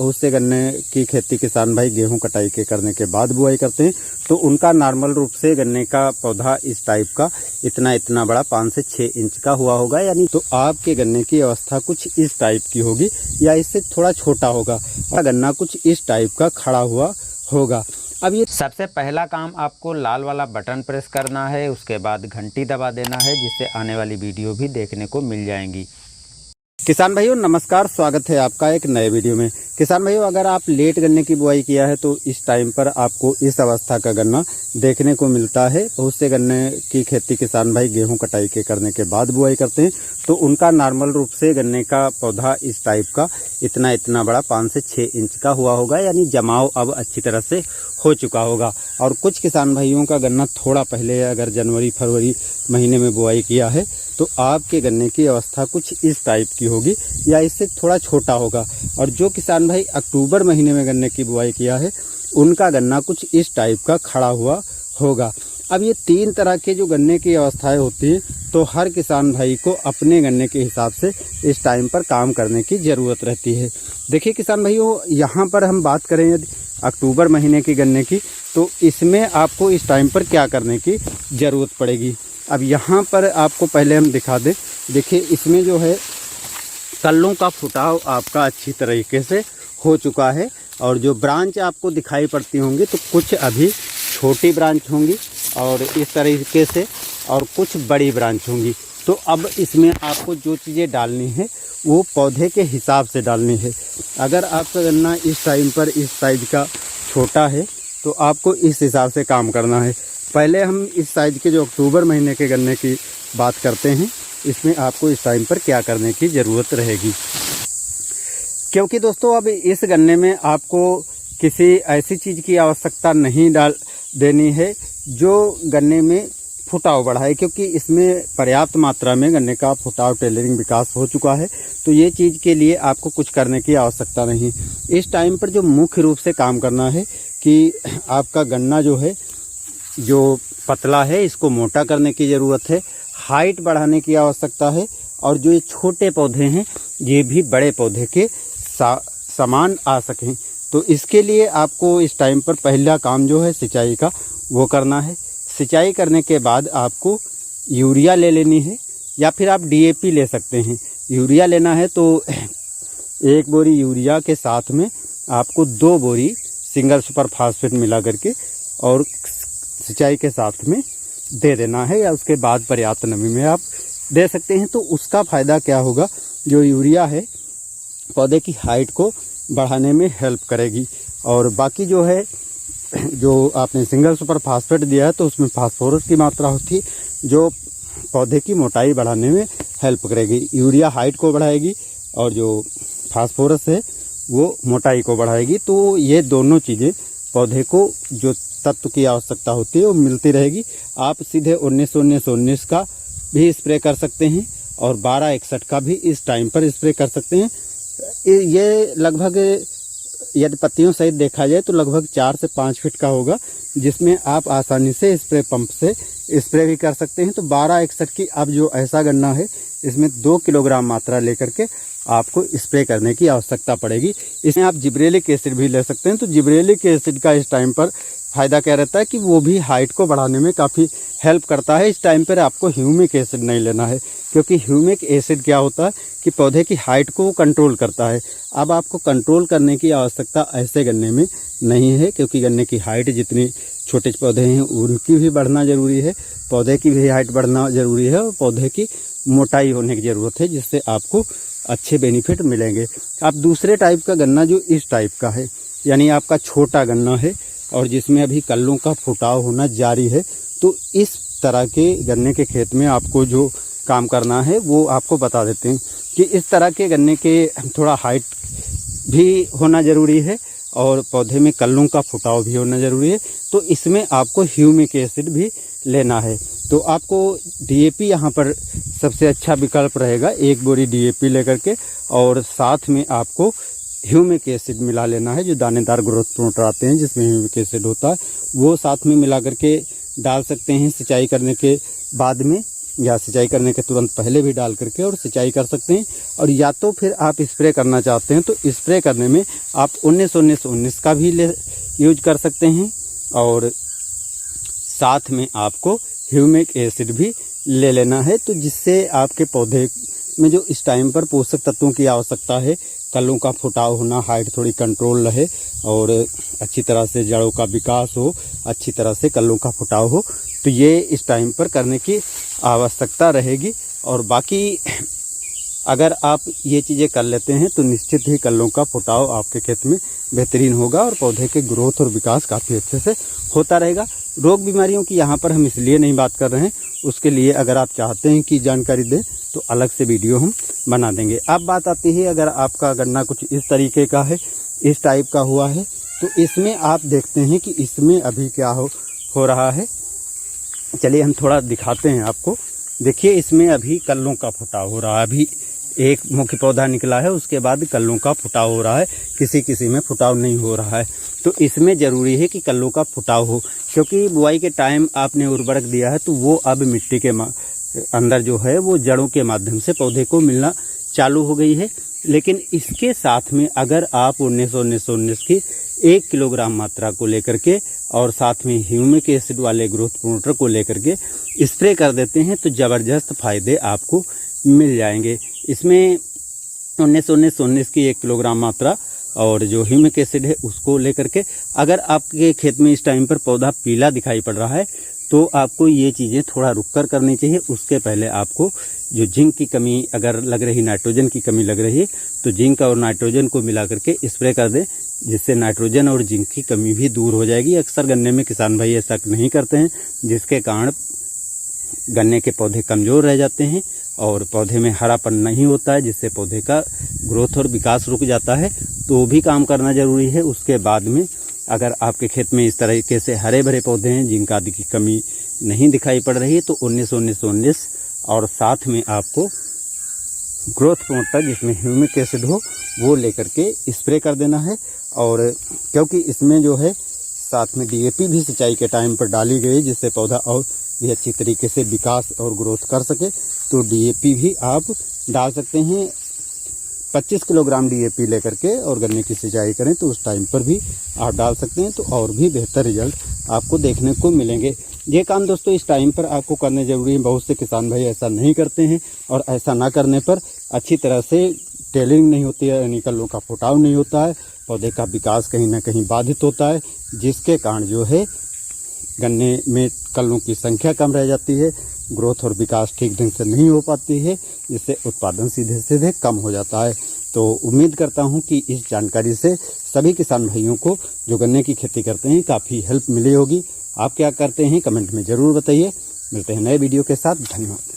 बहुत से गन्ने की खेती किसान भाई गेहूं कटाई के करने के बाद बुआई करते हैं, तो उनका नॉर्मल रूप से गन्ने का पौधा इस टाइप का इतना बड़ा 5 से 6 इंच का हुआ होगा। यानी तो आपके गन्ने की अवस्था कुछ इस टाइप की होगी या इससे थोड़ा छोटा होगा। गन्ना कुछ इस टाइप का खड़ा हुआ होगा। अब ये सबसे पहला काम आपको लाल वाला बटन प्रेस करना है, उसके बाद घंटी दबा देना है, जिससे आने वाली वीडियो भी देखने को मिल जाएंगी। किसान भाइयों नमस्कार, स्वागत है आपका एक नए वीडियो में। किसान भाइयों अगर आप लेट गन्ने की बुआई किया है तो इस टाइम पर आपको इस अवस्था का गन्ना देखने को मिलता है। बहुत से गन्ने की खेती किसान भाई गेहूं कटाई के करने के बाद बुआई करते हैं, तो उनका नॉर्मल रूप से गन्ने का पौधा इस टाइप का इतना बड़ा 5 से 6 इंच का हुआ होगा। यानी जमाव अब अच्छी तरह से हो चुका होगा। और कुछ किसान भाइयों का गन्ना थोड़ा पहले अगर जनवरी फरवरी महीने में बुआई किया है तो आपके गन्ने की अवस्था कुछ इस टाइप की होगी या इससे थोड़ा छोटा होगा। और जो किसान भाई अक्टूबर महीने में गन्ने की बुआई किया है उनका गन्ना कुछ इस टाइप का खड़ा हुआ होगा। अब ये 3 तरह के जो गन्ने की अवस्थाएं होती हैं, तो हर किसान भाई को अपने गन्ने के हिसाब से इस टाइम पर काम करने की ज़रूरत रहती है। देखिए किसान भाइयों, यहाँ पर हम बात करें यदि अक्टूबर महीने की गन्ने की, तो इसमें आपको इस टाइम पर क्या करने की ज़रूरत पड़ेगी। अब यहाँ पर आपको पहले हम दिखा दें। देखिए इसमें जो है कल्लों का फुटाव आपका अच्छी तरीके से हो चुका है और जो ब्रांच आपको दिखाई पड़ती होंगी तो कुछ अभी छोटी ब्रांच होंगी और इस तरीके से, और कुछ बड़ी ब्रांच होंगी। तो अब इसमें आपको जो चीज़ें डालनी है वो पौधे के हिसाब से डालनी है। अगर आपका गन्ना इस टाइम पर इस साइज का छोटा है तो आपको इस हिसाब से काम करना है। पहले हम इस साइज के जो अक्टूबर महीने के गन्ने की बात करते हैं, इसमें आपको इस टाइम पर क्या करने की ज़रूरत रहेगी। क्योंकि दोस्तों अब इस गन्ने में आपको किसी ऐसी चीज़ की आवश्यकता नहीं डाल देनी है जो गन्ने में फुटाव बढ़ाए, क्योंकि इसमें पर्याप्त मात्रा में गन्ने का फुटाव टेलरिंग विकास हो चुका है। तो ये चीज़ के लिए आपको कुछ करने की आवश्यकता नहीं। इस टाइम पर जो मुख्य रूप से काम करना है कि आपका गन्ना जो है जो पतला है इसको मोटा करने की ज़रूरत है, हाइट बढ़ाने की आवश्यकता है, और जो ये छोटे पौधे हैं ये भी बड़े पौधे के समान आ सकें। तो इसके लिए आपको इस टाइम पर पहला काम जो है सिंचाई का वो करना है। सिंचाई करने के बाद आपको यूरिया ले लेनी है या फिर आप डीएपी ले सकते हैं। यूरिया लेना है तो 1 बोरी यूरिया के साथ में आपको 2 बोरी सिंगल सुपर फास्फेट मिला करके और सिंचाई के साथ में दे देना है, या उसके बाद पर्याप्त नमी में आप दे सकते हैं। तो उसका फ़ायदा क्या होगा, जो यूरिया है पौधे की हाइट को बढ़ाने में हेल्प करेगी। और बाकी जो है जो आपने सिंगल सुपर फास्फेट दिया है तो उसमें फास्फोरस की मात्रा होती है जो पौधे की मोटाई बढ़ाने में हेल्प करेगी। यूरिया हाइट को बढ़ाएगी और जो फास्फोरस है वो मोटाई को बढ़ाएगी। तो ये दोनों चीज़ें पौधे को जो तत्व की आवश्यकता होती है वो मिलती रहेगी। आप सीधे 19-19-19 का भी स्प्रे कर सकते हैं और 12-61 का भी इस टाइम पर स्प्रे कर सकते हैं। ये लगभग यदि पत्तियों सहित देखा जाए तो लगभग 4 से 5 फीट का होगा, जिसमें आप आसानी से स्प्रे पंप से स्प्रे भी कर सकते हैं। तो 12-61 की अब जो ऐसा गन्ना है इसमें 2 किलोग्राम मात्रा लेकर के आपको स्प्रे करने की आवश्यकता पड़ेगी। इसमें आप जिब्रेलिक एसिड भी ले सकते हैं। तो जिब्रेलिक एसिड का इस टाइम पर फ़ायदा क्या रहता है कि वो भी हाइट को बढ़ाने में काफ़ी हेल्प करता है। इस टाइम पर आपको ह्यूमिक एसिड नहीं लेना है, क्योंकि ह्यूमिक एसिड क्या होता है कि पौधे की हाइट को कंट्रोल करता है। अब आपको कंट्रोल करने की आवश्यकता ऐसे गन्ने में नहीं है, क्योंकि गन्ने की हाइट जितनी छोटे पौधे हैं उनकी भी बढ़ना ज़रूरी है, पौधे की भी हाइट बढ़ना ज़रूरी है और पौधे की मोटाई होने की ज़रूरत है, जिससे आपको अच्छे बेनिफिट मिलेंगे। आप दूसरे टाइप का गन्ना जो इस टाइप का है, यानी आपका छोटा गन्ना है और जिसमें अभी कल्लों का फुटाव होना जारी है, तो इस तरह के गन्ने के खेत में आपको जो काम करना है वो आपको बता देते हैं कि इस तरह के गन्ने के थोड़ा हाइट भी होना ज़रूरी है और पौधे में कल्लों का फुटाव भी होना ज़रूरी है। तो इसमें आपको ह्यूमिक एसिड भी लेना है। तो आपको डीएपी यहाँ पर सबसे अच्छा विकल्प रहेगा। 1 बोरी डीएपी लेकर के और साथ में आपको ह्यूमिक एसिड मिला लेना है। जो दानेदार ग्रोथ प्रोमोटर आते हैं जिसमें ह्यूमिक एसिड होता है वो साथ में मिला करके डाल सकते हैं सिंचाई करने के बाद में। या सिंचाई करने के तुरंत पहले भी डाल करके और सिंचाई कर सकते हैं। और या तो फिर आप स्प्रे करना चाहते हैं तो स्प्रे करने में आप 19-19-19 का भी यूज कर सकते हैं और साथ में आपको ह्यूमिक एसिड भी ले लेना है, तो जिससे आपके पौधे में जो इस टाइम पर पोषक तत्वों की आवश्यकता है, कलों का फुटाव होना, हाइट थोड़ी कंट्रोल रहे और अच्छी तरह से जड़ों का विकास हो, अच्छी तरह से कलों का फुटाव हो, तो ये इस टाइम पर करने की आवश्यकता रहेगी। और बाकी अगर आप ये चीज़ें कर लेते हैं तो निश्चित ही कलों का फुटाव आपके खेत में बेहतरीन होगा और पौधे के ग्रोथ और विकास काफ़ी अच्छे से होता रहेगा। रोग बीमारियों की यहाँ पर हम इसलिए नहीं बात कर रहे हैं, उसके लिए अगर आप चाहते हैं कि जानकारी दें तो अलग से वीडियो हम बना देंगे। अब बात आती है, अगर आपका गन्ना कुछ इस तरीके का है, इस टाइप का हुआ है, तो इसमें आप देखते हैं कि इसमें अभी क्या हो रहा है। चलिए हम थोड़ा दिखाते हैं आपको। देखिए इसमें अभी कल्लों का फुटाव हो रहा है। अभी एक मुख्य पौधा निकला है, उसके बाद कल्लों का फुटाव हो रहा है, किसी में फुटाव नहीं हो रहा है। तो इसमें ज़रूरी है कि कल्लों का फुटाव हो, क्योंकि बुआई के टाइम आपने उर्वरक दिया है तो वो अब मिट्टी के अंदर जो है वो जड़ों के माध्यम से पौधे को मिलना चालू हो गई है। लेकिन इसके साथ में अगर आप 19-19-19 की 1 किलोग्राम मात्रा को लेकर के और साथ में ह्यूमिक एसिड वाले ग्रोथ प्रमोटर को लेकर के स्प्रे कर देते हैं तो ज़बरदस्त फ़ायदे आपको मिल जाएंगे। इसमें 19-19-19 की 1 किलोग्राम मात्रा और जो ह्यूमिक एसिड है उसको लेकर के, अगर आपके खेत में इस टाइम पर पौधा पीला दिखाई पड़ रहा है तो आपको ये चीज़ें थोड़ा रुक कर करनी चाहिए। उसके पहले आपको जो जिंक की कमी अगर लग रही, नाइट्रोजन की कमी लग रही है, तो जिंक और नाइट्रोजन को मिला करके स्प्रे कर दें, जिससे नाइट्रोजन और जिंक की कमी भी दूर हो जाएगी। अक्सर गन्ने में किसान भाई ऐसा नहीं करते हैं, जिसके कारण गन्ने के पौधे कमज़ोर रह जाते हैं और पौधे में हरापन नहीं होता है, जिससे पौधे का ग्रोथ और विकास रुक जाता है। तो वो भी काम करना ज़रूरी है। उसके बाद में अगर आपके खेत में इस तरीके से हरे भरे पौधे हैं, जिंक आदि की कमी नहीं दिखाई पड़ रही है, तो 19-19-19 और साथ में आपको ग्रोथ प्रमोटर जिसमें ह्यूमिक एसिड हो वो लेकर के स्प्रे कर देना है। और क्योंकि इसमें जो है साथ में DAP भी सिंचाई के टाइम पर डाली गई, जिससे पौधा और भी अच्छी तरीके से विकास और ग्रोथ कर सके, तो DAP भी आप डाल सकते हैं। 25 किलोग्राम DAP लेकर के और गन्ने की सिंचाई करें तो उस टाइम पर भी आप डाल सकते हैं, तो और भी बेहतर रिजल्ट आपको देखने को मिलेंगे। ये काम दोस्तों इस टाइम पर आपको करने ज़रूरी है। बहुत से किसान भाई ऐसा नहीं करते हैं और ऐसा ना करने पर अच्छी तरह से टेलिंग नहीं होती है, यानी कल्लों का फुटाव नहीं होता है, पौधे का विकास कहीं ना कहीं बाधित होता है, जिसके कारण जो है गन्ने में कल्लों की संख्या कम रह जाती है, ग्रोथ और विकास ठीक ढंग से नहीं हो पाती है, जिससे उत्पादन सीधे सीधे कम हो जाता है। तो उम्मीद करता हूं कि इस जानकारी से सभी किसान भाइयों को जो गन्ने की खेती करते हैं काफ़ी हेल्प मिली होगी। आप क्या करते हैं कमेंट में ज़रूर बताइए। मिलते हैं नए वीडियो के साथ। धन्यवाद।